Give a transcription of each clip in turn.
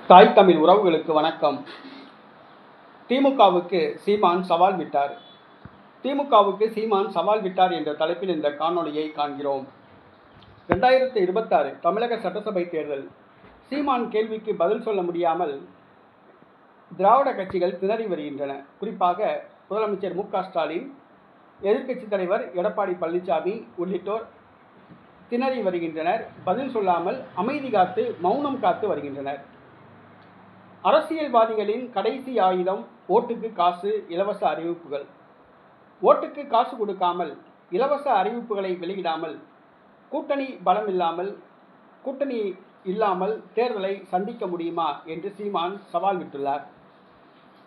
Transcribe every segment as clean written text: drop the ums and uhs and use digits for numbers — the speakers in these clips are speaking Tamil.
தாய் தமிழ் உறவுகளுக்கு வணக்கம். திமுகவுக்கு சீமான் சவால் விட்டார். திமுகவுக்கு சீமான் சவால் விட்டார் என்ற தலைப்பில் இந்த காணொளியை காண்கிறோம். 2026 தமிழக சட்டசபை தேர்தல். சீமான் கேள்விக்கு பதில் சொல்ல முடியாமல் திராவிட கட்சிகள் திணறி வருகின்றன. குறிப்பாக முதலமைச்சர் மு.க. ஸ்டாலின், எதிர்க்கட்சித் தலைவர் எடப்பாடி பழனிசாமி உள்ளிட்டோர் திணறி வருகின்றனர். பதில் சொல்லாமல் அமைதி காத்து மௌனம் காத்து வருகின்றனர். அரசியல்வாதிகளின் கடைசி ஆயுதம் ஓட்டுக்கு காசு, இலவச அறிவிப்புகள். ஓட்டுக்கு காசு கொடுக்காமல், இலவச அறிவிப்புகளை வெளியிடாமல், கூட்டணி பலம் இல்லாமல் தேர்தலை சந்திக்க முடியுமா என்று சீமான் சவால் விட்டுள்ளார்.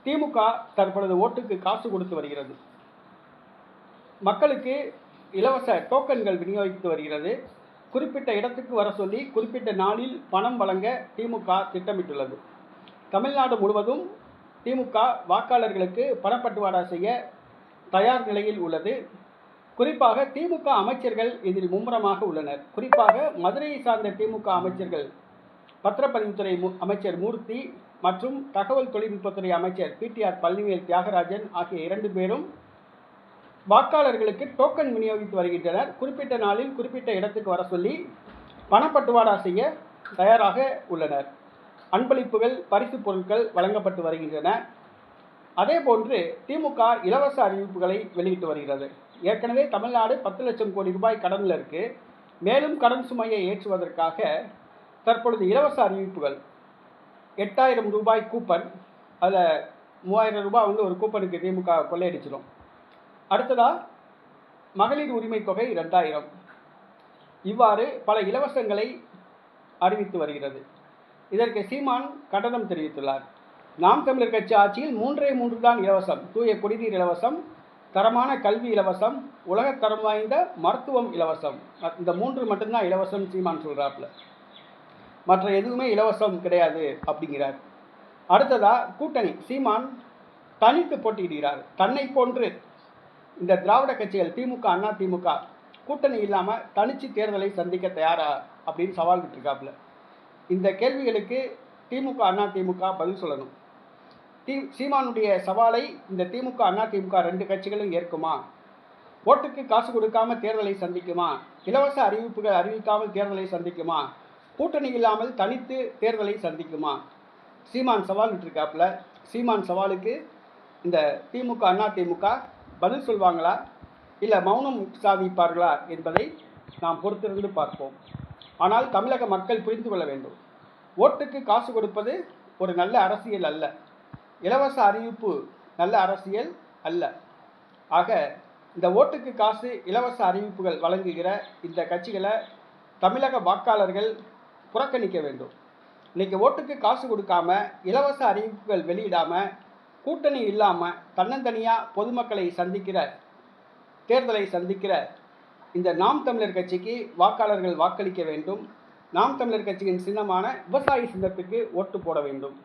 திமுக தற்பொழுது ஓட்டுக்கு காசு கொடுத்து வருகிறது. மக்களுக்கு இலவச டோக்கன்கள் விநியோகித்து வருகிறது. குறிப்பிட்ட இடத்துக்கு வர சொல்லி குறிப்பிட்ட நாளில் பணம் வழங்க திமுக திட்டமிட்டுள்ளது. தமிழ்நாடு முழுவதும் திமுக வாக்காளர்களுக்கு பணப்பட்டுவாடா செய்ய தயார் நிலையில் உள்ளது. குறிப்பாக திமுக அமைச்சர்கள் இதில் மும்முரமாக உள்ளனர். குறிப்பாக மதுரையை சார்ந்த திமுக அமைச்சர்கள் பத்திரப்பதிவுத்துறை அமைச்சர் மூர்த்தி மற்றும் தகவல் தொழில்நுட்பத்துறை அமைச்சர் பிடிஆர் பழனிவேல் தியாகராஜன் ஆகிய 2 பேரும் வாக்காளர்களுக்கு டோக்கன் விநியோகித்து வருகின்றனர். குறிப்பிட்ட நாளில் குறிப்பிட்ட இடத்துக்கு வர சொல்லி பணப்பட்டுவாடா செய்ய தயாராக உள்ளனர். அன்பளிப்புகள், பரிசு பொருட்கள் வழங்கப்பட்டு வருகின்றன. அதேபோன்று திமுக இலவச அறிவிப்புகளை வெளியிட்டு வருகிறது. ஏற்கனவே தமிழ்நாடு 10 லட்சம் கோடி ரூபாய் கடனில் இருக்கு. மேலும் கடன் சுமையை ஏற்றுவதற்காக தற்பொழுது இலவச அறிவிப்புகள் 8000 ரூபாய் கூப்பன், அதில் 3000 ரூபாய் ஒரு கூப்பனுக்கு திமுக கொள்ளையடிச்சிடும். அடுத்ததாக மகளிர் உரிமை தொகை 2000, இவ்வாறு பல இலவசங்களை அறிவித்து வருகிறது. இதற்கு சீமான் கண்டனம் தெரிவித்துள்ளார். நாம் தமிழர் கட்சி ஆட்சியில் 3 தான் இலவசம். தூய குடிநீர் இலவசம், தரமான கல்வி இலவசம், உலகத்தரம் வாய்ந்த மருத்துவம் இலவசம். இந்த 3 மட்டும்தான் இலவசம் சீமான் சொல்கிறாப்புல. மற்ற எதுவுமே இலவசம் கிடையாது அப்படிங்கிறார். அடுத்ததாக கூட்டணி. சீமான் தனித்து போட்டியிடுகிறார். தன்னை போன்று இந்த திராவிட கட்சிகள் திமுக, அண்ணா திமுக கூட்டணி இல்லாமல் தனிச்சு தேர்தலை சந்திக்க தயாரா அப்படின்னு சவால் விட்டுருக்காப்புல. இந்த கேள்விகளுக்கு திமுக, அண்ணா திமுக பதில் சொல்லணும். சீமானுடைய சவாலை இந்த திமுக, அண்ணா திமுக 2 கட்சிகளும் ஏற்குமா? ஓட்டுக்கு காசு கொடுக்காம தேர்தலை சந்திக்குமா? இலவச அறிவிப்புகள் அறிவிக்காமல் தேர்தலை சந்திக்குமா? கூட்டணி இல்லாமல் தனித்து தேர்தலை சந்திக்குமா? சீமான் சவால் விட்டுருக்காப்புல. சீமான் சவாலுக்கு இந்த திமுக, அண்ணா திமுக பதில் சொல்வாங்களா, இல்லை மௌனம் சாதிப்பார்களா என்பதை நாம் பொறுத்திருந்து பார்ப்போம். ஆனால் தமிழக மக்கள் புரிந்து கொள்ள வேண்டும். ஓட்டுக்கு காசு கொடுப்பது ஒரு நல்ல அரசியல் அல்ல. இலவச அறிவிப்பு நல்ல அரசியல் அல்ல. ஆக இந்த ஓட்டுக்கு காசு, இலவச அறிவிப்புகள் வழங்குகிற இந்த கட்சிகளை தமிழக வாக்காளர்கள் புறக்கணிக்க வேண்டும். இன்றைக்கி ஓட்டுக்கு காசு கொடுக்காம, இலவச அறிவிப்புகள் வெளியிடாமல், கூட்டணி இல்லாமல் தன்னந்தனியாக பொதுமக்களை தேர்தலை சந்திக்கிற இந்த நாம் தமிழர் கட்சிக்கு வாக்காளர்கள் வாக்களிக்க வேண்டும். நாம் தமிழர் கட்சியின் சின்னமான விவசாயி சின்னத்துக்கு ஓட்டு போட வேண்டும்.